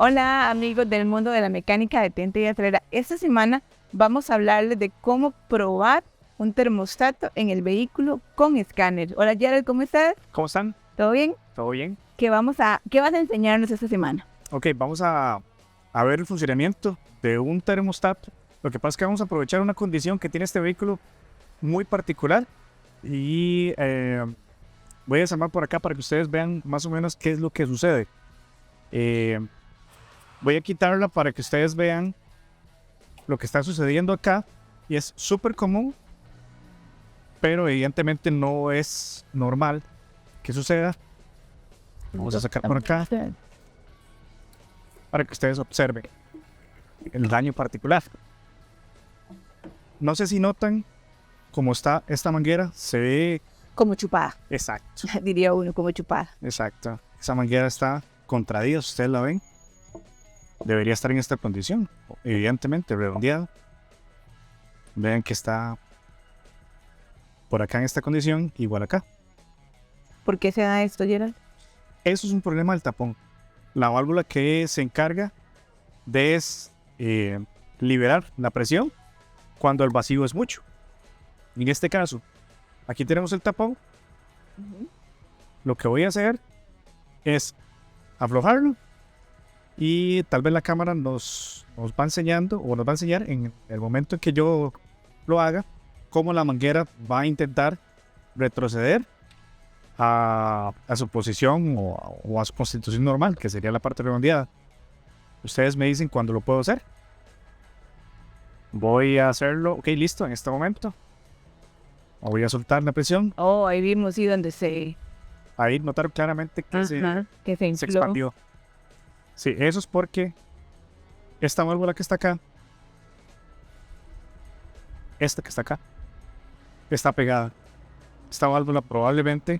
Hola amigos del mundo de la mecánica detente y acelera. Esta semana vamos a hablarles de cómo probar un termostato en el vehículo con escáner. Hola Jared, ¿cómo estás? ¿Cómo están? ¿Todo bien? ¿Todo bien? ¿Qué vas a enseñarnos esta semana? Ok, vamos a ver el funcionamiento de un termostato. Lo que pasa es que vamos a aprovechar una condición que tiene este vehículo muy particular y voy a desarmar por acá para que ustedes vean más o menos qué es lo que sucede. Voy a quitarla para que ustedes vean lo que está sucediendo acá y es súper común, pero evidentemente no es normal que suceda. Vamos a sacar por acá para que ustedes observen el daño particular. No sé si notan cómo está esta manguera, se ve Como chupada, exacto, diría uno, como chupada. exacto. Esa manguera está contraída, ustedes la ven. Debería estar en esta condición, evidentemente, redondeada. Vean que está por acá en esta condición, igual acá. ¿Por qué se da esto, Gerald? Eso es un problema del tapón. La válvula que se encarga de liberar la presión cuando el vacío es mucho. En este caso, aquí tenemos el tapón. Lo que voy a hacer es aflojarlo y tal vez la cámara nos va enseñando o nos va a enseñar en el momento en que yo lo haga cómo la manguera va a intentar retroceder a su posición o a su constitución normal, que sería la parte redondeada. Ustedes me dicen cuándo lo puedo hacer. Voy a hacerlo. Ok, listo, en este momento. Voy a soltar la presión. Oh, ahí vimos y donde se... Ahí notaron claramente que se infló. expandió. Sí, eso es porque esta válvula que está acá, esta que está acá, está pegada. Esta válvula probablemente,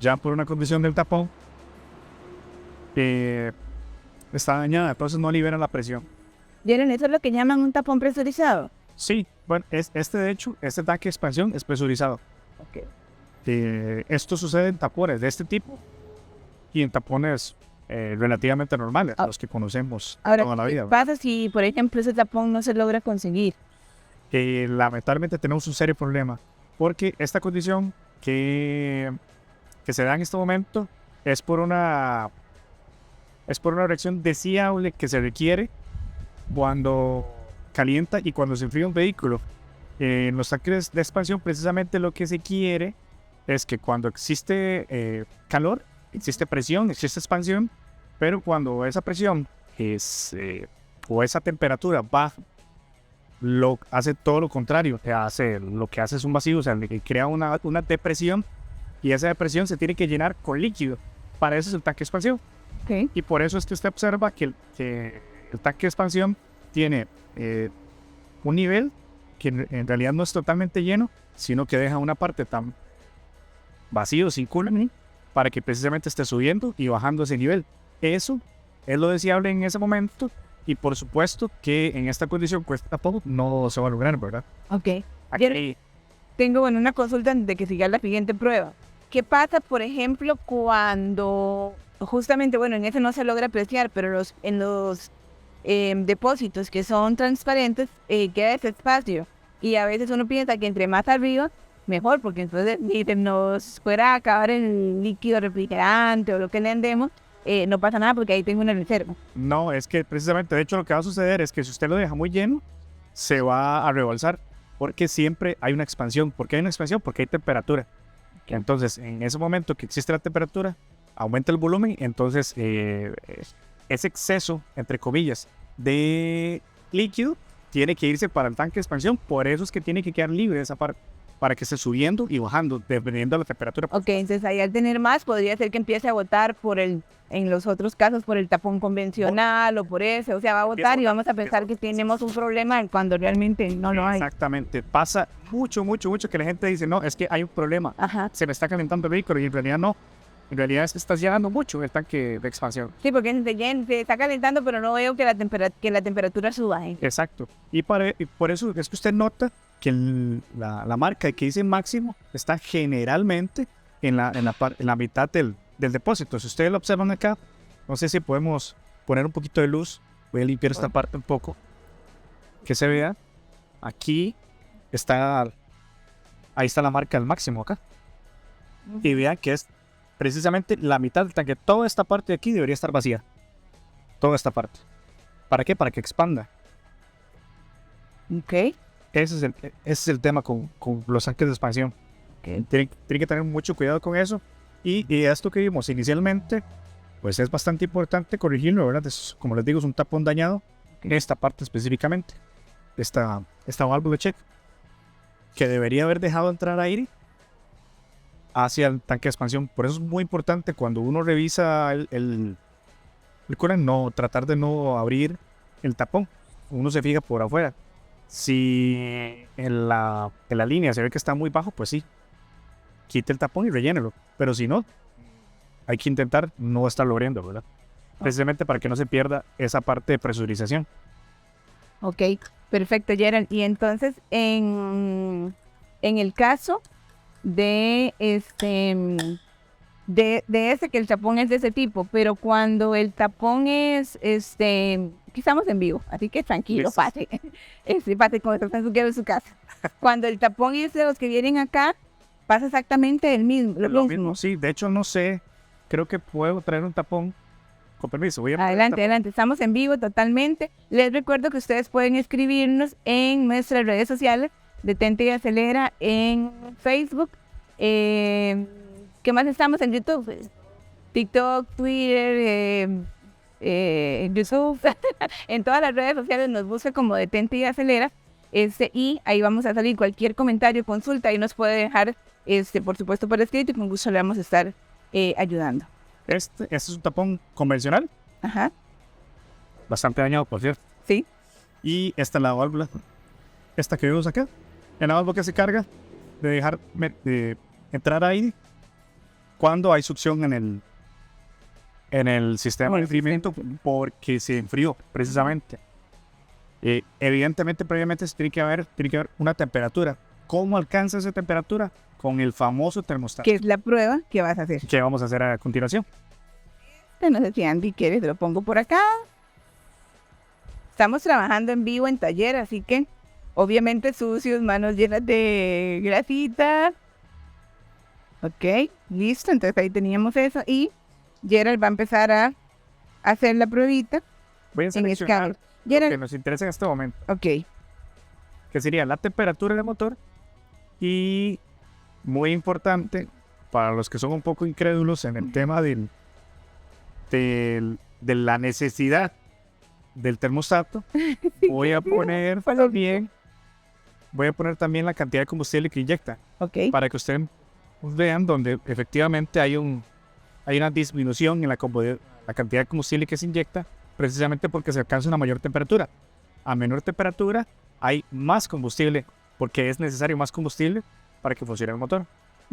ya por una condición del tapón, está dañada, entonces no libera la presión. Gerald, ¿eso es lo que llaman un tapón presurizado? Sí, bueno, de hecho, este tanque de expansión es presurizado. Ok. Esto sucede en tapones de este tipo y en tapones relativamente normales, los que conocemos Ahora, toda la vida. ¿qué pasa si, por ejemplo, ese tapón no se logra conseguir? Lamentablemente tenemos un serio problema, porque esta condición que se da en este momento es por una reacción deseable que se requiere cuando calienta y cuando se enfría un vehículo. En los tanques de expansión precisamente lo que se quiere es que cuando existe calor, existe presión, existe expansión, pero cuando esa presión o esa temperatura baja, hace todo lo contrario, lo que hace es un vacío, o sea, crea una depresión y esa depresión se tiene que llenar con líquido. Para eso es el tanque de expansión. Okay. Y por eso es que usted observa que el tanque de expansión tiene un nivel que en realidad no es totalmente lleno, sino que deja una parte tan vacío, sin coolant, para que precisamente esté subiendo y bajando ese nivel. Eso es lo deseable en ese momento. Y por supuesto que en esta condición cuesta poco, no se va a lograr, ¿verdad? Ok. Aquí, tengo una consulta antes de que siga la siguiente prueba. ¿Qué pasa, por ejemplo, cuando justamente, en ese no se logra apreciar, pero en los depósitos que son transparentes queda ese espacio? Y a veces uno piensa que entre más arriba, mejor, porque entonces si nos fuera a acabar el líquido refrigerante o lo que le andemos, no pasa nada porque ahí tengo una reserva. No, es que precisamente, de hecho, lo que va a suceder es que si usted lo deja muy lleno, se va a rebalsar, porque siempre hay una expansión. ¿Por qué hay una expansión? Porque hay temperatura. Entonces, en ese momento que existe la temperatura, aumenta el volumen, entonces ese exceso, entre comillas, de líquido tiene que irse para el tanque de expansión. Por eso es que tiene que quedar libre esa parte, para que esté subiendo y bajando, dependiendo de la temperatura. Ok, entonces ahí al tener más, podría ser que empiece a botar en los otros casos, por el tapón convencional o por ese, o sea, va a botar y vamos a pensar que tenemos un problema cuando realmente no lo hay. Exactamente, pasa mucho que la gente dice, no, es que hay un problema, se me está calentando el vehículo, y en realidad no. En realidad es que estás llenando mucho el tanque de expansión. Sí, porque se está calentando, pero no veo que la temperatura suba. Exacto. Y por eso es que usted nota que la marca que dice máximo está generalmente en la mitad del depósito. Si ustedes lo observan acá, no sé si podemos poner un poquito de luz. Voy a limpiar esta parte un poco. Que se vea. Aquí está, ahí está la marca del máximo acá. Y vean que es precisamente la mitad del tanque. Toda esta parte de aquí debería estar vacía. Toda esta parte. ¿Para qué? Para que expanda. Ok. Ese es el tema con los tanques de expansión. Okay. Tienen que tener mucho cuidado con eso. Y esto que vimos inicialmente, pues es bastante importante corregirlo, ¿verdad? Como les digo, es un tapón dañado. En esta parte específicamente. Esta válvula de check. Que debería haber dejado entrar aire hacia el tanque de expansión. Por eso es muy importante cuando uno revisa el coolant, no tratar de no abrir el tapón. Uno se fija por afuera. Si en la línea se ve que está muy bajo, pues sí, quite el tapón y rellénelo. Pero si no, hay que intentar no estarlo abriendo, ¿verdad? Precisamente para que no se pierda esa parte de presurización. Ok, perfecto, Gerald. Y entonces, en el caso de de ese, que el tapón es de ese tipo, pero cuando el tapón es, aquí estamos en vivo, así que tranquilo, pase, pase como si está en su casa. Cuando el tapón es de los que vienen acá, pasa exactamente lo mismo. Sí, de hecho no sé, creo que puedo traer un tapón. Con permiso, voy a... Adelante, estamos en vivo totalmente. Les recuerdo que ustedes pueden escribirnos en nuestras redes sociales, Detente y Acelera, en Facebook. ¿Qué más estamos? En YouTube, TikTok, Twitter, YouTube. En todas las redes sociales nos busca como Detente y Acelera. Y ahí vamos a salir cualquier comentario, consulta, y nos puede dejar, por supuesto, por escrito, y con gusto le vamos a estar ayudando. Este es un tapón convencional. Ajá. Bastante dañado, por cierto. Sí. Y esta es la válvula. Esta que vemos acá. En la válvula que se carga de dejar entrar aire cuando hay succión en el sistema de enfriamiento, porque se enfrió precisamente. Evidentemente, previamente tiene que haber una temperatura. ¿Cómo alcanza esa temperatura? Con el famoso termostato. Que es la prueba que vas a hacer. Que vamos a hacer a continuación. No sé si Andy quiere, te lo pongo por acá. Estamos trabajando en vivo en taller, así que obviamente sucios, manos llenas de grasita. Ok, listo, entonces ahí teníamos eso. Y Gerald va a empezar a hacer la pruebita. Voy a seleccionar lo que nos interesa en este momento. Ok. Que sería la temperatura del motor. Y muy importante para los que son un poco incrédulos en el tema de la necesidad del termostato, voy a poner también la cantidad de combustible que inyecta, para que ustedes vean donde efectivamente hay una disminución en la cantidad de combustible que se inyecta, precisamente porque se alcanza una mayor temperatura. A menor temperatura hay más combustible, porque es necesario más combustible para que funcione el motor.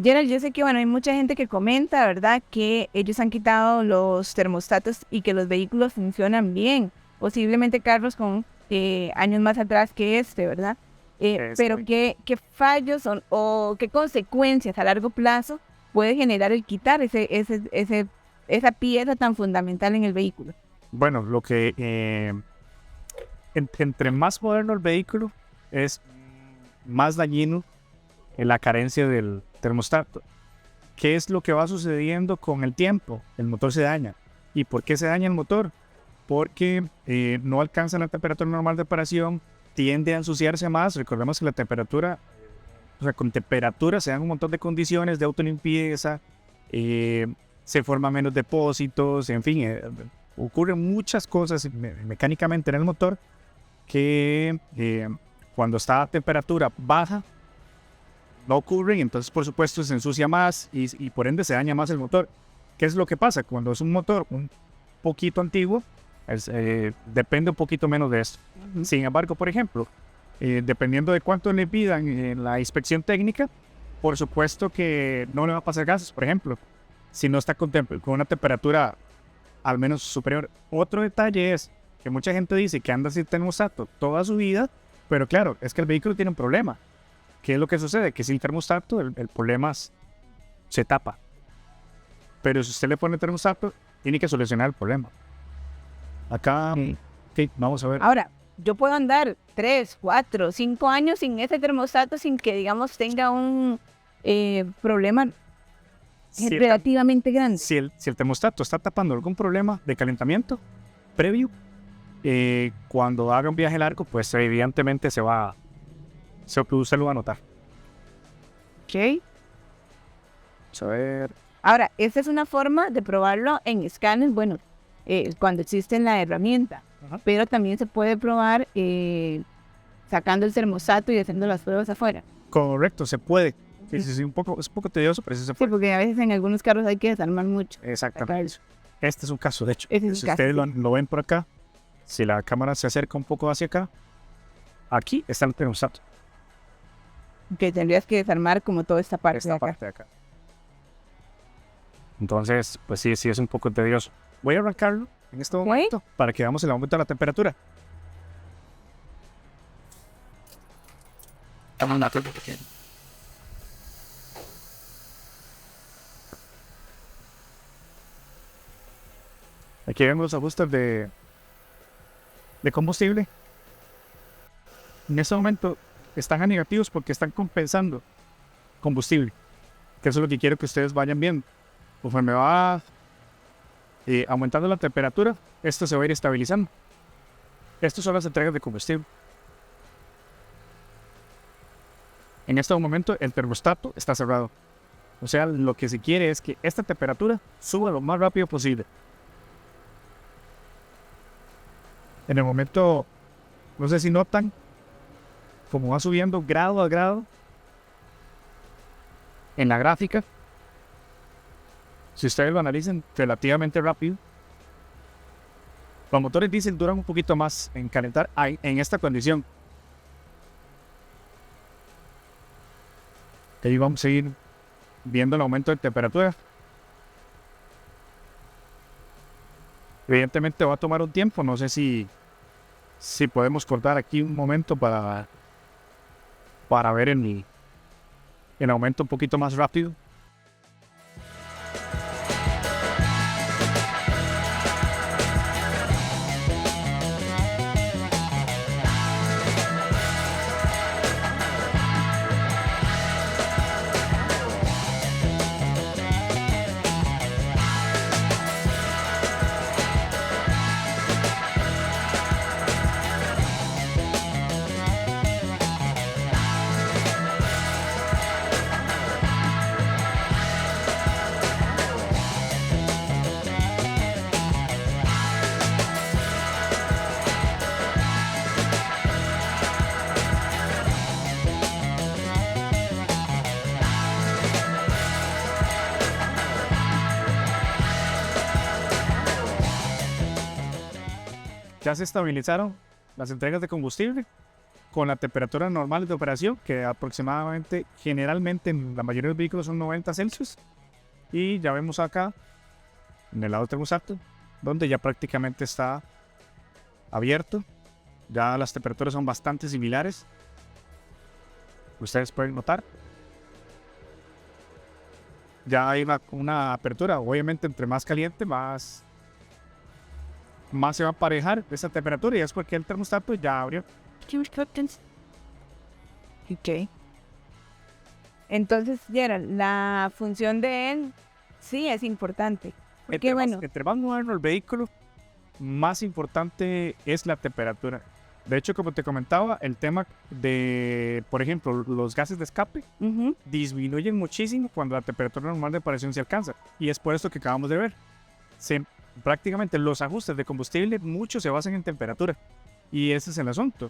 Gerald, yo sé que hay mucha gente que comenta, ¿verdad?, que ellos han quitado los termostatos y que los vehículos funcionan bien. Posiblemente carros con años más atrás que ¿verdad? Pero ¿qué fallos o qué consecuencias a largo plazo puede generar el quitar esa pieza tan fundamental en el vehículo? Bueno, lo que entre más moderno el vehículo, es más dañino en la carencia del termostato. ¿Qué es lo que va sucediendo con el tiempo? El motor se daña. ¿Y por qué se daña el motor? Porque no alcanza la temperatura normal de operación, tiende a ensuciarse más. Recordemos que la temperatura, con temperatura se dan un montón de condiciones de autolimpieza, se forman menos depósitos, en fin, ocurren muchas cosas mecánicamente en el motor que cuando está a temperatura baja no ocurren, entonces por supuesto se ensucia más y por ende se daña más el motor. ¿Qué es lo que pasa? Cuando es un motor un poquito antiguo, depende un poquito menos de esto. Sin embargo, por ejemplo, dependiendo de cuánto le pidan en la inspección técnica, por supuesto que no le va a pasar gases, por ejemplo, si no está con una temperatura al menos superior. Otro detalle es que mucha gente dice que anda sin termostato toda su vida, pero claro, es que el vehículo tiene un problema. ¿Qué es lo que sucede? Que sin termostato el problema se tapa. Pero si usted le pone termostato, tiene que solucionar el problema. Acá, ok, vamos a ver. Ahora, yo puedo andar 3, 4, 5 años sin ese termostato sin que, digamos, tenga un problema Si el, relativamente grande. si el termostato está tapando algún problema de calentamiento previo, cuando haga un viaje largo, pues evidentemente usted lo va a notar. Ok. Vamos a ver. Ahora, esta es una forma de probarlo en escáner, bueno, cuando existe la herramienta, Ajá. pero también se puede probar sacando el termostato y haciendo las pruebas afuera. Correcto, se puede. Sí, sí, sí, es un poco tedioso, pero sí se Sí, puede. porque a veces en algunos carros hay que desarmar mucho. Exactamente. Este es un caso, de hecho. Ese es un Si caso, ustedes sí. lo ven por acá, si la cámara se acerca un poco hacia acá, aquí está el termostato. Que tendrías que desarmar como toda esta parte de Esta acá. parte de acá. Entonces, pues sí, sí es un poco tedioso. Voy a arrancarlo en este momento para que veamos el aumento de la temperatura. Aquí vemos los ajustes de combustible. En este momento están a negativos porque están compensando combustible, que eso es lo que quiero que ustedes vayan viendo. Conforme va aumentando la temperatura, esto se va a ir estabilizando. Estas son las entregas de combustible. En este momento el termostato está cerrado. O sea, lo que se quiere es que esta temperatura suba lo más rápido posible. En el momento, no sé si notan, como va subiendo grado a grado en la gráfica. Si ustedes lo analizan relativamente rápido, los motores diésel duran un poquito más en calentar en esta condición. Ahí vamos a ir viendo el aumento de temperatura. Evidentemente va a tomar un tiempo, no sé si podemos cortar aquí un momento para ver el aumento un poquito más rápido. Ya se estabilizaron las entregas de combustible con la temperatura normal de operación, que aproximadamente, generalmente en la mayoría de los vehículos son 90 Celsius. Y ya vemos acá, en el lado del termostato, donde ya prácticamente está abierto. Ya las temperaturas son bastante similares. Ustedes pueden notar. Ya hay una apertura. Obviamente, entre más caliente, más se va a emparejar esa temperatura, y es porque el termostato ya abrió. Ok. Entonces, Gerald, la función de él sí es importante. Porque bueno, Entre más moderno el vehículo, más importante es la temperatura. De hecho, como te comentaba, el tema de, por ejemplo, los gases de escape disminuyen muchísimo cuando la temperatura normal de operación se alcanza. Y es por esto que acabamos de ver. Prácticamente los ajustes de combustible, muchos se basan en temperatura. Y ese es el asunto.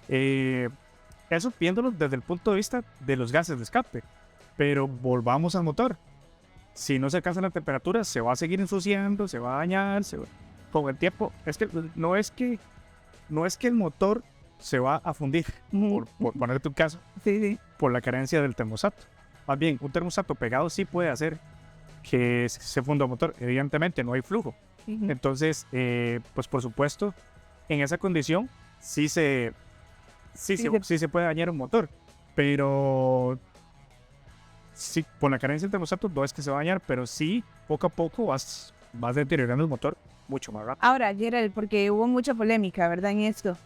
Eso viéndolo desde el punto de vista de los gases de escape. Pero volvamos al motor. Si no se alcanza la temperatura, se va a seguir ensuciando, se va a dañar. Con el tiempo, no es que el motor se va a fundir, por ponerte un caso, sí. por la carencia del termostato. Más bien, un termostato pegado sí puede hacer que se funda el motor. Evidentemente no hay flujo. Entonces, pues por supuesto, en esa condición sí se puede dañar un motor. Pero sí, por la carencia del termostato no es que se va a dañar, pero sí poco a poco vas deteriorando el motor mucho más rápido. Ahora, Gerald, porque hubo mucha polémica, ¿verdad? En esto.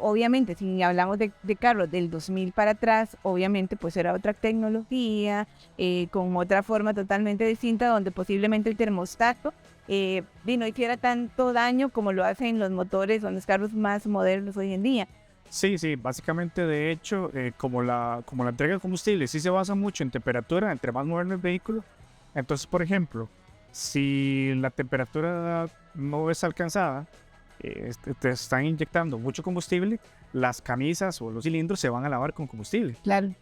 Obviamente, si hablamos de carros del 2000 para atrás, obviamente pues era otra tecnología, con otra forma totalmente distinta, donde posiblemente el termostato no hiciera tanto daño como lo hacen los motores o los carros más modernos hoy en día. Sí, básicamente de hecho, como la entrega de combustible sí se basa mucho en temperatura, entre más moderno el vehículo. Entonces, por ejemplo, si la temperatura no es alcanzada, te están inyectando mucho combustible, las camisas o los cilindros se van a lavar con combustible. Claro.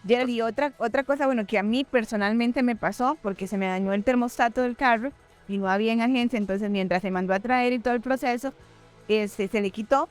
Gerald, y otra cosa, bueno, que a mí personalmente me pasó, porque se me dañó el termostato del carro y no había en agencia, entonces mientras se mandó a traer y todo el proceso, se le quitó,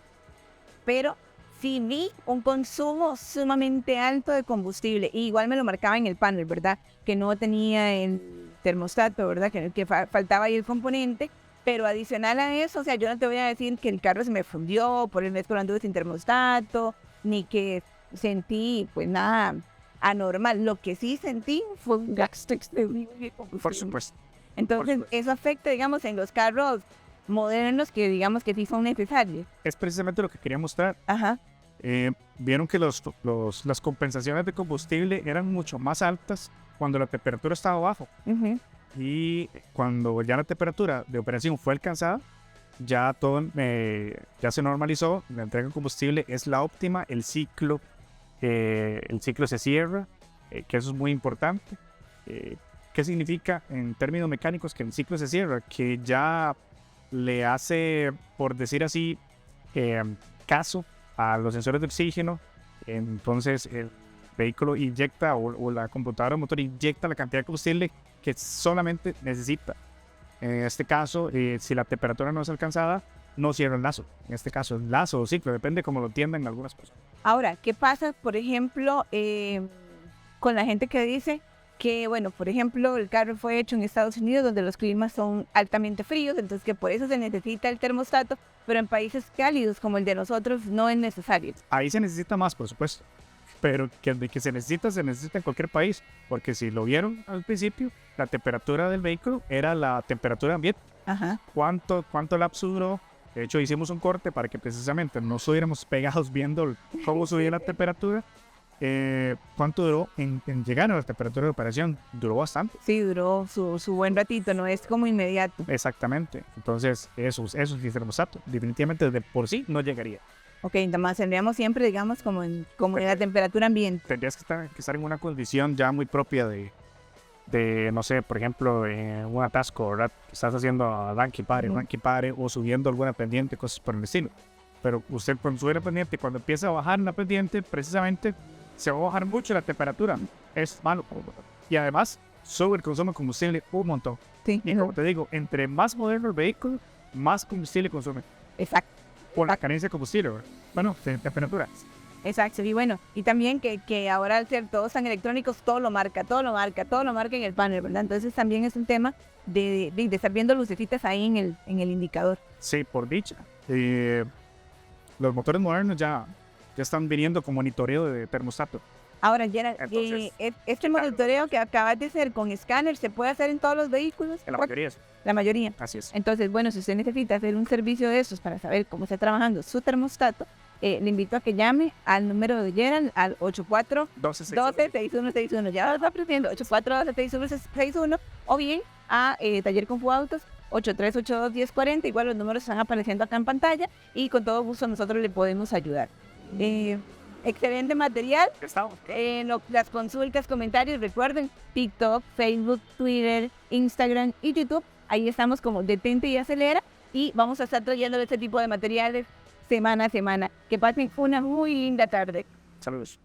pero sí vi un consumo sumamente alto de combustible, y igual me lo marcaba en el panel, ¿verdad? Que no tenía el termostato, ¿verdad? Que faltaba ahí el componente, pero adicional a eso, o sea, yo no te voy a decir que el carro se me fundió por el mes por anduve sin termostato, ni que sentí, pues nada anormal. Lo que sí sentí fue un gasto extremo de combustible. Por supuesto. Entonces, eso afecta, digamos, en los carros modernos que digamos que sí son necesarios. Es precisamente lo que quería mostrar. Ajá. Vieron que las compensaciones de combustible eran mucho más altas cuando la temperatura estaba abajo. Uh-huh. Y cuando ya la temperatura de operación fue alcanzada, ya todo ya se normalizó, la entrega de combustible es la óptima, el ciclo se cierra, que eso es muy importante. ¿Qué significa en términos mecánicos que el ciclo se cierra? Que ya le hace, por decir así, caso a los sensores de oxígeno, entonces el vehículo inyecta o la computadora o motor inyecta la cantidad de combustible que solamente necesita. En este caso, si la temperatura no es alcanzada, no cierra el lazo. En este caso, el lazo o ciclo, depende cómo lo entiendan algunas personas. Ahora, ¿qué pasa, por ejemplo, con la gente que dice que, bueno, por ejemplo, el carro fue hecho en Estados Unidos, donde los climas son altamente fríos, entonces que por eso se necesita el termostato, pero en países cálidos como el de nosotros no es necesario? Ahí se necesita más, por supuesto, pero de que se necesita en cualquier país, porque si lo vieron al principio, la temperatura del vehículo era la temperatura ambiente. Ajá. ¿Cuánto lapso duró? De hecho, hicimos un corte para que precisamente no estuviéramos pegados viendo cómo subía la temperatura. ¿Cuánto duró en llegar a la temperatura de operación? Duró bastante. Sí, duró su buen ratito, no es como inmediato. Exactamente. Entonces, eso es el termostato. Definitivamente de por sí no llegaría. Ok, entonces tendríamos siempre, digamos, como en la temperatura ambiente. Tendrías que estar en una condición ya muy propia de no sé, por ejemplo, un atasco, ¿verdad? Estás haciendo arranque y pare, o subiendo alguna pendiente, cosas por el estilo. Pero usted cuando sube la pendiente, cuando empieza a bajar la pendiente, precisamente se va a bajar mucho la temperatura. Es malo. Y además, sube el consumo de combustible un montón. Sí. Y como te digo, entre más moderno el vehículo, más combustible consume. Exacto. Por la carencia de combustible, ¿verdad? Bueno, de temperatura. Exacto, y bueno, y también que ahora al ser todos tan electrónicos, todo lo marca en el panel, ¿verdad? Entonces también es un tema de estar viendo lucecitas ahí en el indicador. Sí, por dicha. Los motores modernos ya están viniendo con monitoreo de termostato. Ahora, Gerald, Entonces, este monitoreo que acabas de hacer con escáner, ¿se puede hacer en todos los vehículos? En la mayoría. La mayoría. Así es. Entonces, bueno, si usted necesita hacer un servicio de esos para saber cómo está trabajando su termostato, le invito a que llame al número de Gerald al 84-12-6161. Ya lo está aprendiendo, 84-12-6161, o bien a Taller Confu Autos, 8382-1040. Igual los números están apareciendo acá en pantalla y con todo gusto nosotros le podemos ayudar. Excelente material. Las consultas, comentarios, recuerden, TikTok, Facebook, Twitter, Instagram y YouTube. Ahí estamos como Detente y Acelera, y vamos a estar trayendo este tipo de materiales semana a semana. Que pasen una muy linda tarde. Saludos.